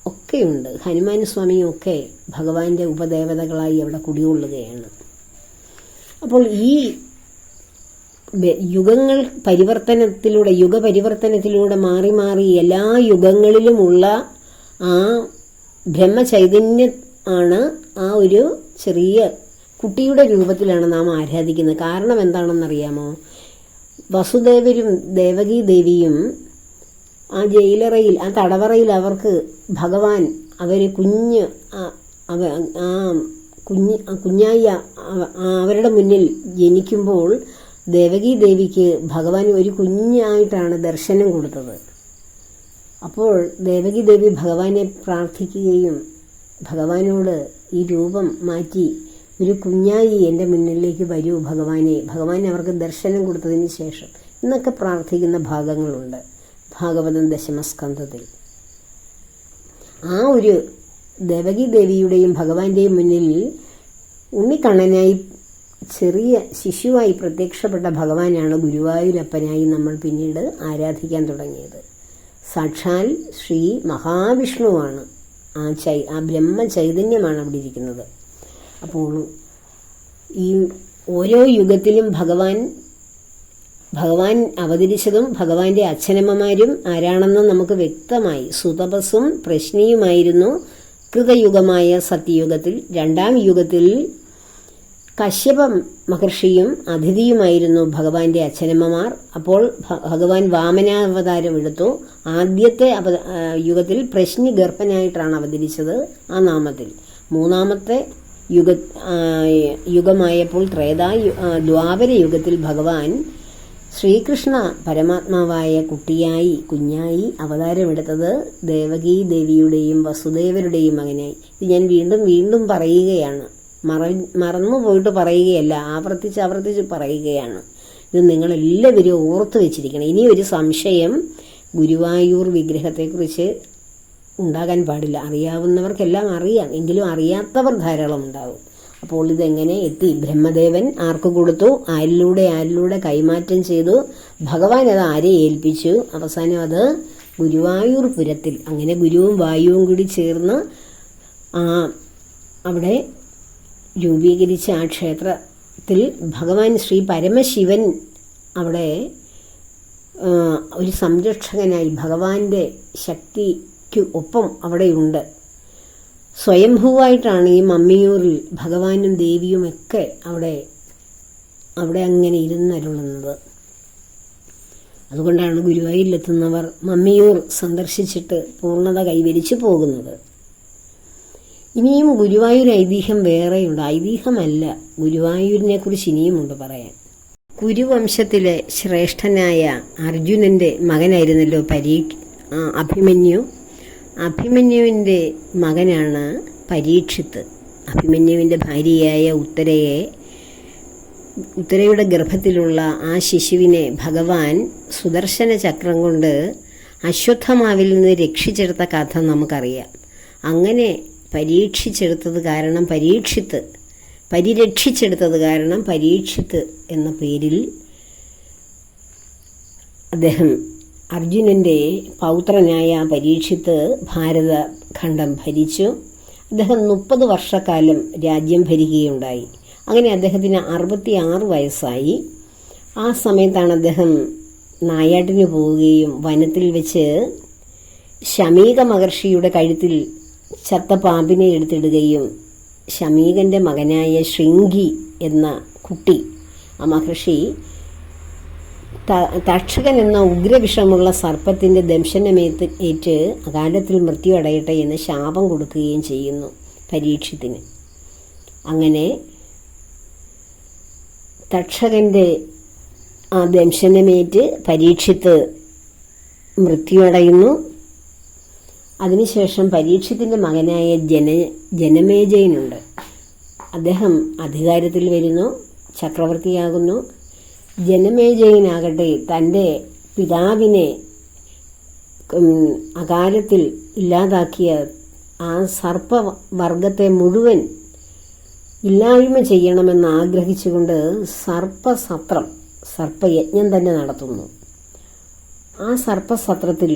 ഒക്കെയുണ്ട്. ഹനുമാൻ സ്വാമിയും ഒക്കെ ഭഗവാന്റെ ഉപദേവതകളായി അവിടെ കുടികൊള്ളുകയാണ്. അപ്പോൾ ഈ യുഗങ്ങൾ പരിവർത്തനത്തിലൂടെ, യുഗപരിവർത്തനത്തിലൂടെ മാറി മാറി എല്ലാ യുഗങ്ങളിലുമുള്ള ആ ബ്രഹ്മചൈതന്യം ആണ് ആ ഒരു ചെറിയ കുട്ടിയുടെ രൂപത്തിലാണ് നാം ആരാധിക്കുന്നത്. കാരണം എന്താണെന്നറിയാമോ? വസുദേവരും ദേവകീ ദേവിയും ആ ജയിലറയിൽ, ആ തടവറയിൽ അവർക്ക് ഭഗവാൻ അവര് കുഞ്ഞായി അവരുടെ മുന്നിൽ ജനിക്കുമ്പോൾ ദേവകീ ദേവിക്ക് ഭഗവാൻ ഒരു കുഞ്ഞായിട്ടാണ് ദർശനം കൊടുത്തത്. അപ്പോൾ ദേവകീ ദേവി ഭഗവാനെ പ്രാർത്ഥിക്കുകയും ഭഗവാനോട് ഈ രൂപം മാറ്റി ഒരു കുഞ്ഞായി എൻ്റെ മുന്നിലേക്ക് വരൂ ഭഗവാനെ, ഭഗവാൻ അവർക്ക് ദർശനം കൊടുത്തതിന് ശേഷം എന്നൊക്കെ പ്രാർത്ഥിക്കുന്ന ഭാഗങ്ങളുണ്ട് ഭാഗവതം ദശമസ്കന്ധത്തിൽ. ആ ഒരു ദേവകീ ദേവിയുടെയും ഭഗവാന്റെയും മുന്നിൽ ഉണ്ണിക്കണ്ണനായി ചെറിയ ശിശുവായി പ്രത്യക്ഷപ്പെട്ട ഭഗവാനാണ് ഗുരുവായൂരപ്പനായി നമ്മൾ പിന്നീട് ആരാധിക്കാൻ തുടങ്ങിയത്. സാക്ഷാൽ ശ്രീ മഹാവിഷ്ണുവാണ്. ആ ബ്രഹ്മ ചൈതന്യമാണ് അവിടെ ഇരിക്കുന്നത്. അപ്പോൾ ഈ ഓരോ യുഗത്തിലും ഭഗവാൻ അവതരിച്ചതും ഭഗവാന്റെ അച്ഛനമ്മമാരും ആരാണെന്ന് നമുക്ക് വ്യക്തമായി. സുതപസ്സും പ്രശ്നിയുമായിരുന്നു കൃതയുഗമായ സത്യയുഗത്തിൽ. രണ്ടാം യുഗത്തിൽ കശ്യപ മഹർഷിയും അതിഥിയുമായിരുന്നു ഭഗവാന്റെ അച്ഛനമ്മമാർ. അപ്പോൾ ഭഗവാൻ വാമനാവതാരം എടുത്തു. ആദ്യത്തെ യുഗത്തിൽ പ്രശ്നി ഗർഭനായിട്ടാണ് അവതരിച്ചത് ആ നാമത്തിൽ. മൂന്നാമത്തെ യുഗമായപ്പോൾ ദ്വാപര യുഗത്തിൽ ഭഗവാൻ ശ്രീകൃഷ്ണ പരമാത്മാവായ കുഞ്ഞായി അവതാരമെടുത്തത് ദേവകീ ദേവിയുടെയും വസുദേവരുടെയും മകനായി. ഇത് ഞാൻ വീണ്ടും വീണ്ടും പറയുകയാണ്, മറന്നു പോയിട്ട് പറയുകയല്ല, ആവർത്തിച്ച് പറയുകയാണ്. ഇത് നിങ്ങളെല്ലാവരും ഓർത്തു വെച്ചിരിക്കണം. ഇനി ഒരു സംശയം ഗുരുവായൂർ വിഗ്രഹത്തെക്കുറിച്ച് ഉണ്ടാകാൻ പാടില്ല. അറിയാവുന്നവർക്കെല്ലാം അറിയാം, എങ്കിലും അറിയാത്തവർ ധാരാളം ഉണ്ടാവും. അപ്പോൾ ഇതെങ്ങനെ എത്തി? ബ്രഹ്മദേവൻ ആർക്ക് കൊടുത്തു? ആരിലൂടെ കൈമാറ്റം ചെയ്തു. ഭഗവാൻ അത് ആരെ ഏൽപ്പിച്ചു? അവസാനം അത് ഗുരുവായൂർ പുരത്തിൽ, അങ്ങനെ ഗുരുവും വായുവും കൂടി ചേർന്ന് അവിടെ രൂപീകരിച്ച ആ ക്ഷേത്രത്തിൽ ഭഗവാൻ ശ്രീ പരമശിവൻ അവിടെ ഒരു സംരക്ഷകനായി ഭഗവാന്റെ ശക്തിക്ക് ഒപ്പം അവിടെയുണ്ട്. സ്വയംഭൂവായിട്ടാണ് ഈ മമ്മിയൂരിൽ ഭഗവാനും ദേവിയുമൊക്കെ അവിടെ അങ്ങനെ ഇരുന്നരുളുന്നത്. അതുകൊണ്ടാണ് ഗുരുവായൂരിലെത്തുന്നവർ മമ്മിയൂർ സന്ദർശിച്ചിട്ട് പൂർണ്ണത കൈവരിച്ചു പോകുന്നത്. ഇനിയും ഗുരുവായൂർ ഐതിഹ്യം വേറെയുണ്ട്. ഐതിഹ്യമല്ല, ഗുരുവായൂരിനെ കുറിച്ച് ഇനിയുമുണ്ട് പറയാൻ. കുരുവംശത്തിലെ ശ്രേഷ്ഠനായ അർജുനന്റെ മകനായിരുന്നല്ലോ അഭിമന്യു. അഭിമന്യുവിൻ്റെ മകനാണ് പരീക്ഷിത്ത്. അഭിമന്യുവിൻ്റെ ഭാര്യയായ ഉത്തരയുടെ ഗർഭത്തിലുള്ള ആ ശിശുവിനെ ഭഗവാൻ സുദർശന ചക്രം കൊണ്ട് അശ്വത്ഥമാവിൽ നിന്ന് രക്ഷിച്ചെടുത്ത കഥ നമുക്കറിയാം. അങ്ങനെ പരിരക്ഷിച്ചെടുത്തത് കാരണം പരീക്ഷിത്ത് എന്ന പേരിൽ അദ്ദേഹം അർജുനൻ്റെ പൗത്രനായ പരീക്ഷിത്ത് ഭാരതഖണ്ഡം ഭരിച്ചു. അദ്ദേഹം 30 വർഷക്കാലം രാജ്യം ഭരിക്കുകയുണ്ടായി. അങ്ങനെ അദ്ദേഹത്തിന് 66 വയസ്സായി. ആ സമയത്താണ് അദ്ദേഹം നായാട്ടിന് പോവുകയും വനത്തിൽ വെച്ച് ശമീക മഹർഷിയുടെ കഴുത്തിൽ ചത്ത പാമ്പിനെ എടുത്തിടുകയും ശമീകൻ്റെ മകനായ ശൃംഗി എന്ന കുട്ടി, ആ മഹർഷി തക്ഷകൻ എന്ന ഉഗ്രവിഷമുള്ള സർപ്പത്തിൻ്റെ ദംശനമേറ്റ് അകാലത്തിൽ മൃത്യു അടയട്ടെ എന്ന് ശാപം കൊടുക്കുകയും ചെയ്യുന്നു പരീക്ഷത്തിന്. അങ്ങനെ തക്ഷകൻ്റെ ആ ദംശനമേറ്റ് പരീക്ഷിത്ത് മൃത്യു അടയുന്നു. അതിനുശേഷം പരീക്ഷത്തിൻ്റെ മകനായ ജനമേജയനുണ്ട്. അദ്ദേഹം അധികാരത്തിൽ വരുന്നു, ചക്രവർത്തിയാകുന്നു. ജനമേജയനാകട്ടെ തൻ്റെ പിതാവിനെ അകാലത്തിൽ ഇല്ലാതാക്കിയ ആ സർപ്പവർഗത്തെ മുഴുവൻ ഇല്ലായ്മ ചെയ്യണമെന്ന് ആഗ്രഹിച്ചുകൊണ്ട് സർപ്പയജ്ഞം തന്നെ നടത്തുന്നു. ആ സർപ്പസത്രത്തിൽ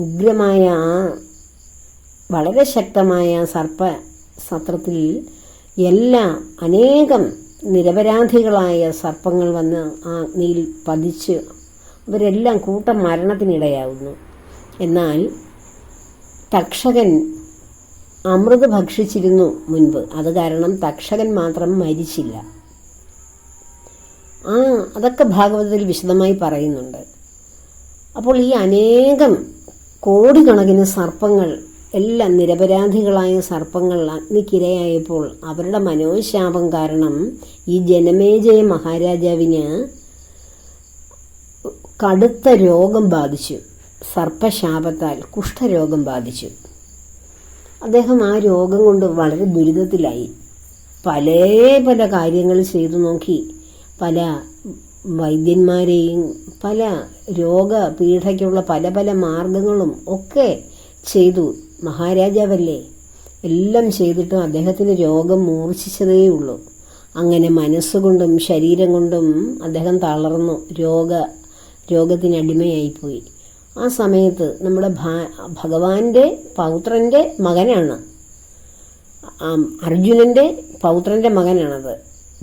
ഉഗ്രമായ ആ വളരെ ശക്തമായ സർപ്പസത്രത്തിൽ എല്ലാം അനേകം നിരപരാധികളായ സർപ്പങ്ങൾ വന്ന് ആ അഗ്നിയിൽ പതിച്ച് അവരെല്ലാം കൂട്ടം മരണത്തിനിടയാകുന്നു. എന്നാൽ തക്ഷകൻ അമൃത് ഭക്ഷിച്ചിരുന്നു മുൻപ്. അത് കാരണം തക്ഷകൻ മാത്രം മരിച്ചില്ല. അതൊക്കെ ഭാഗവതത്തിൽ വിശദമായി പറയുന്നുണ്ട്. അപ്പോൾ ഈ അനേകം കോടിക്കണക്കിന് സർപ്പങ്ങൾ എല്ലാം നിരപരാധികളായ സർപ്പങ്ങൾ അഗ്നിക്കിരയായപ്പോൾ അവരുടെ മനോശാപം കാരണം ഈ ജനമേജയ മഹാരാജാവിന് കടുത്ത രോഗം ബാധിച്ചു. സർപ്പശാപത്താൽ കുഷ്ഠരോഗം ബാധിച്ചു. അദ്ദേഹം ആ രോഗം കൊണ്ട് വളരെ ദുരിതത്തിലായി. പല കാര്യങ്ങൾ ചെയ്തു നോക്കി. പല വൈദ്യന്മാരെയും പല രോഗപീഠയ്ക്കുള്ള പല മാർഗങ്ങളും ഒക്കെ ചെയ്തു. മഹാരാജാവല്ലേ, എല്ലാം ചെയ്തിട്ടും അദ്ദേഹത്തിന് രോഗം മൂർച്ഛിച്ചതേ ഉള്ളൂ. അങ്ങനെ മനസ്സുകൊണ്ടും ശരീരം കൊണ്ടും അദ്ദേഹം തളർന്നു, രോഗത്തിനടിമയായിപ്പോയി. ആ സമയത്ത് നമ്മുടെ ഭഗവാന്റെ പൗത്രന്റെ മകനാണ്, അർജുനന്റെ പൗത്രന്റെ മകനാണത്.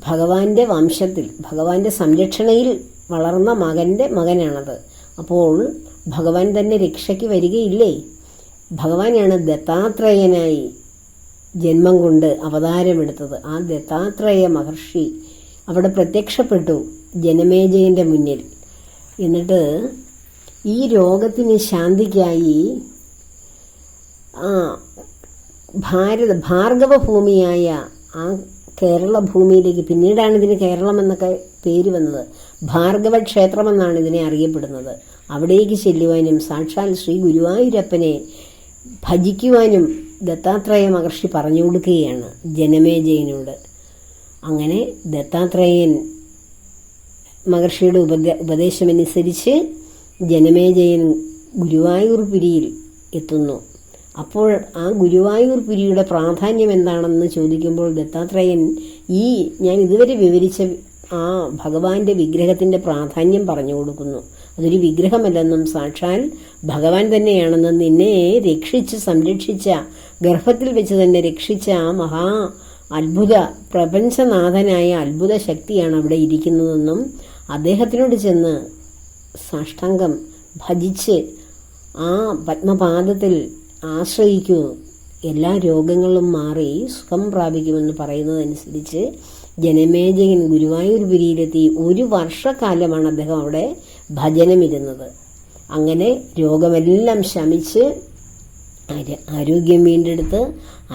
ഭഗവാന്റെ വംശത്തിൽ ഭഗവാന്റെ സംരക്ഷണയിൽ വളർന്ന മകന്റെ മകനാണത്. അപ്പോൾ ഭഗവാൻ തന്നെ രക്ഷയ്ക്ക് വരികയില്ലേ? ഭഗവാനാണ് ദത്താത്രേയനായി ജന്മം കൊണ്ട് അവതാരമെടുത്തത്. ആ ദത്താത്രേയ മഹർഷി അവിടെ പ്രത്യക്ഷപ്പെട്ടു ജനമേജയന്റെ മുന്നിൽ. എന്നിട്ട് ഈ രോഗത്തിന് ശാന്തിക്കായി ഭാർഗവഭൂമിയായ ആ കേരള ഭൂമിയിലേക്ക്, പിന്നീടാണ് ഇതിന് കേരളം എന്നൊക്കെ പേര് വന്നത്, ഭാർഗവ ക്ഷേത്രമെന്നാണ് ഇതിനെ അറിയപ്പെടുന്നത്. അവിടേക്ക് ചെല്ലുവാനും സാക്ഷാൽ ശ്രീ ഗുരുവായൂരപ്പനെ ഭജിക്കുവാനും ദത്താത്രേയ മഹർഷി പറഞ്ഞു കൊടുക്കുകയാണ് ജനമേജയനോട്. അങ്ങനെ ദത്താത്രേയൻ മഹർഷിയുടെ ഉപദേശമനുസരിച്ച് ജനമേജയൻ ഗുരുവായൂർ പുരിയിൽ എത്തുന്നു. അപ്പോൾ ആ ഗുരുവായൂർ പുരിയുടെ പ്രാധാന്യം എന്താണെന്ന് ചോദിക്കുമ്പോൾ ദത്താത്രേയൻ ഞാൻ ഇതുവരെ വിവരിച്ച ആ ഭഗവാന്റെ വിഗ്രഹത്തിന്റെ പ്രാധാന്യം പറഞ്ഞു കൊടുക്കുന്നു. അതൊരു വിഗ്രഹമല്ലെന്നും സാക്ഷാൽ ഭഗവാൻ തന്നെയാണെന്നും നിന്നെ രക്ഷിച്ച് സംരക്ഷിച്ച, ഗർഭത്തിൽ വെച്ച് തന്നെ രക്ഷിച്ച ആ മഹാ അത്ഭുത പ്രപഞ്ചനാഥനായ അത്ഭുത ശക്തിയാണ് അവിടെ ഇരിക്കുന്നതെന്നും അദ്ദേഹത്തിനോട് ചെന്ന് സാഷ്ടാംഗം ഭജിച്ച് ആ പത്മപാദത്തിൽ ആശ്രയിക്കൂ, എല്ലാ രോഗങ്ങളും മാറി സുഖം പ്രാപിക്കുമെന്ന് പറയുന്നതനുസരിച്ച് ജനമേജയൻ ഗുരുവായൂർ പുരിയിലെത്തി. 1 വർഷക്കാലമാണ് അദ്ദേഹം അവിടെ ഭജനമിരുന്നത്. അങ്ങനെ രോഗമെല്ലാം ശമിച്ച് ആരോഗ്യം വീണ്ടെടുത്ത്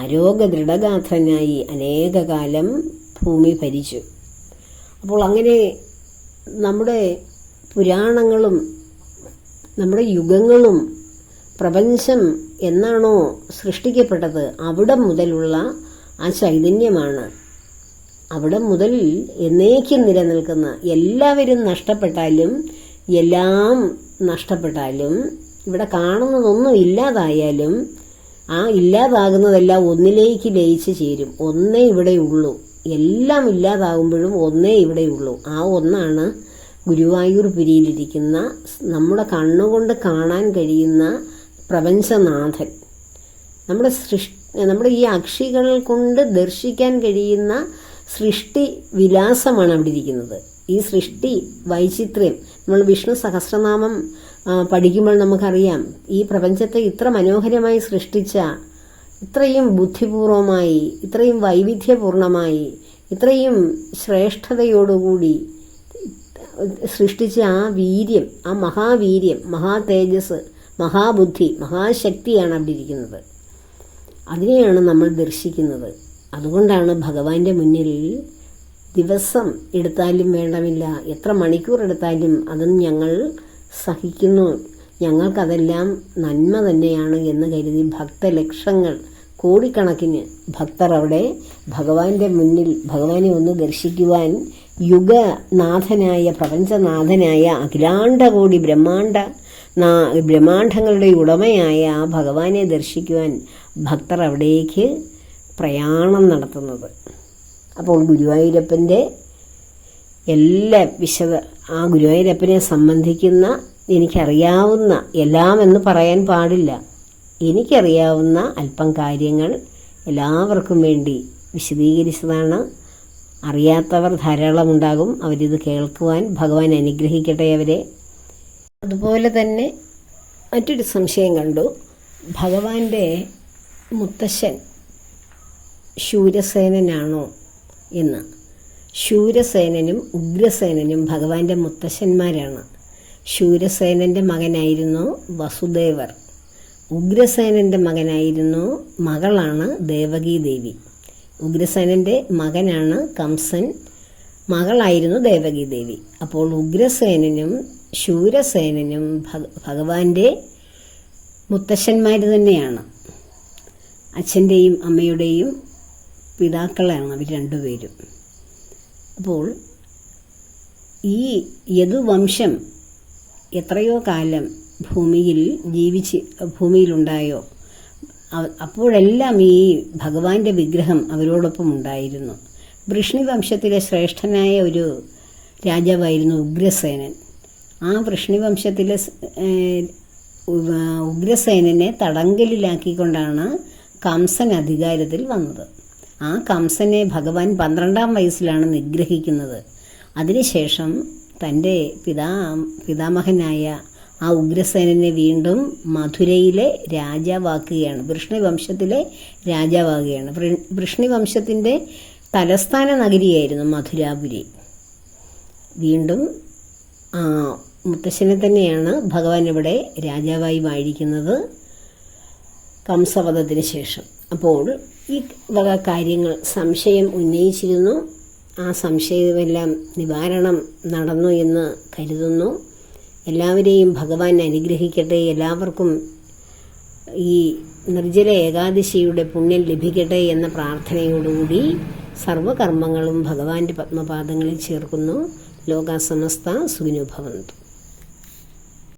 ആരോഗ്യദൃഢഗാത്രനായി അനേകകാലം ഭൂമി ഭരിച്ചു. അപ്പോൾ അങ്ങനെ നമ്മുടെ പുരാണങ്ങളും നമ്മുടെ യുഗങ്ങളും പ്രപഞ്ചം എന്നാണോ സൃഷ്ടിക്കപ്പെട്ടത് അവിടെ മുതലുള്ള ആ ചൈതന്യമാണ്. അവിടെ മുതൽ എന്നേക്കും നിലനിൽക്കുന്ന, എല്ലാവരും നഷ്ടപ്പെട്ടാലും എല്ലാം നഷ്ടപ്പെട്ടാലും ഇവിടെ കാണുന്നതൊന്നും ഇല്ലാതായാലും ആ ഇല്ലാതാകുന്നതെല്ലാം ഒന്നിലേക്ക് ലയിച്ച് ചേരും. ഒന്നേ ഇവിടെയുള്ളൂ. എല്ലാം ഇല്ലാതാകുമ്പോഴും ഒന്നേ ഇവിടെയുള്ളൂ. ആ ഒന്നാണ് ഗുരുവായൂർ പുരിയിലിരിക്കുന്ന, നമ്മുടെ കണ്ണുകൊണ്ട് കാണാൻ കഴിയുന്ന പ്രപഞ്ചനാഥൻ. നമ്മുടെ ഈ അക്ഷികൾ കൊണ്ട് ദർശിക്കാൻ കഴിയുന്ന സൃഷ്ടി വിലാസമാണ് അവിടെ ഇരിക്കുന്നത്. ഈ സൃഷ്ടി വൈചിത്ര്യം നമ്മൾ വിഷ്ണു സഹസ്രനാമം പഠിക്കുമ്പോൾ നമുക്കറിയാം, ഈ പ്രപഞ്ചത്തെ ഇത്ര മനോഹരമായി സൃഷ്ടിച്ച, ഇത്രയും ബുദ്ധിപൂർവമായി, ഇത്രയും വൈവിധ്യപൂർണമായി, ഇത്രയും ശ്രേഷ്ഠതയോടുകൂടി സൃഷ്ടിച്ച ആ വീര്യം, ആ മഹാവീര്യം, മഹാതേജസ്, മഹാബുദ്ധി, മഹാശക്തിയാണ് അവിടെ ഇരിക്കുന്നത്. അതിനെയാണ് നമ്മൾ ദർശിക്കുന്നത്. അതുകൊണ്ടാണ് ഭഗവാന്റെ മുന്നിൽ ദിവസം എടുത്താലും വേണ്ടമില്ല, എത്ര മണിക്കൂർ എടുത്താലും അതും ഞങ്ങൾ സഹിക്കുന്നു, ഞങ്ങൾക്കതെല്ലാം നന്മ തന്നെയാണ് എന്ന് കരുതി ഭക്തലക്ഷങ്ങൾ, കോടിക്കണക്കിന് ഭക്തർ അവിടെ ഭഗവാന്റെ മുന്നിൽ ഭഗവാനെ ഒന്ന് ദർശിക്കുവാൻ യുഗനാഥനായ, പ്രപഞ്ചനാഥനായ, അഖിലാണ്ടകോടി ബ്രഹ്മാണ്ഡങ്ങളുടെ ഉടമയായ ആ ഭഗവാനെ ദർശിക്കുവാൻ ഭക്തർ അവിടേക്ക് പ്രയാണം നടത്തുന്നത്. അപ്പോൾ ഗുരുവായൂരപ്പൻ്റെ എല്ലാ ആ ഗുരുവായൂരപ്പനെ സംബന്ധിക്കുന്ന, എനിക്കറിയാവുന്ന എല്ലാം എന്ന് പറയാൻ പാടില്ല, എനിക്കറിയാവുന്ന അല്പം കാര്യങ്ങൾ എല്ലാവർക്കും വേണ്ടി വിശദീകരിച്ചതാണ്. അറിയാത്തവർ ധാരാളമുണ്ടാകും. അവരിത് കേൾക്കുവാൻ ഭഗവാൻ അനുഗ്രഹിക്കട്ടെ അവരെ. അതുപോലെ തന്നെ മറ്റൊരു സംശയം കണ്ടു. ഭഗവാന്റെ മുത്തശ്ശൻ ശൂരസേനനാണോ എന്ന്. ശൂരസേനനും ഉഗ്രസേനനും ഭഗവാന്റെ മുത്തശ്ശന്മാരാണ്. ശൂരസേനൻ്റെ മകനായിരുന്നു വസുദേവർ. ഉഗ്രസേനൻ്റെ മകളാണ് ദേവകീ ദേവി. ഉഗ്രസേനൻ്റെ മകനാണ് കംസൻ, മകളായിരുന്നു ദേവകീ ദേവി. അപ്പോൾ ഉഗ്രസേനനും ശൂരസേനനും ഭഗവാന്റെ മുത്തശ്ശന്മാർ തന്നെയാണ്. അച്ഛൻ്റെയും അമ്മയുടെയും പിതാക്കളാണ് അവർ രണ്ടുപേരും. അപ്പോൾ ഈ യദുവംശം എത്രയോ കാലം ഭൂമിയിലുണ്ടായോ അപ്പോഴെല്ലാം ഈ ഭഗവാന്റെ വിഗ്രഹം അവരോടൊപ്പം ഉണ്ടായിരുന്നു. വൃഷ്ണിവംശത്തിലെ ശ്രേഷ്ഠനായ ഒരു രാജാവായിരുന്നു ഉഗ്രസേനൻ. ആ വൃഷ്ണിവംശത്തിലെ ഉഗ്രസേനനെ തടങ്കലിലാക്കിക്കൊണ്ടാണ് കംസൻ അധികാരത്തിൽ വന്നത്. ആ കംസനെ ഭഗവാൻ 12-ാം വയസ്സിലാണ് നിഗ്രഹിക്കുന്നത്. അതിനുശേഷം തൻ്റെ പിതാമഹനായ ആ ഉഗ്രസേനനെ വീണ്ടും മധുരയിലെ രാജാവാക്കുകയാണ്, വൃഷ്ണിവംശത്തിലെ രാജാവാകുകയാണ്. വൃഷ്ണിവംശത്തിൻ്റെ തലസ്ഥാന നഗരിയായിരുന്നു മധുരാപുരി. വീണ്ടും മുത്തശ്ശനെ തന്നെയാണ് ഭഗവാൻ ഇവിടെ രാജാവായി വാഴിക്കുന്നത് കംസവധത്തിന് ശേഷം. അപ്പോൾ ഈ വക കാര്യങ്ങൾ സംശയം ഉന്നയിച്ചിരുന്നു. ആ സംശയമെല്ലാം നിവാരണം നടന്നു എന്ന് കരുതുന്നു. എല്ലാവരെയും ഭഗവാൻ അനുഗ്രഹിക്കട്ടെ. എല്ലാവർക്കും ഈ നിർജ്ജല ഏകാദശിയുടെ പുണ്യം ലഭിക്കട്ടെ എന്ന പ്രാർത്ഥനയോടുകൂടി സർവകർമ്മങ്ങളും ഭഗവാന്റെ പത്മപാദങ്ങളിൽ ചേർക്കുന്നു. ലോകാ സമസ്ത സുഖിനോ ഭവന്തു.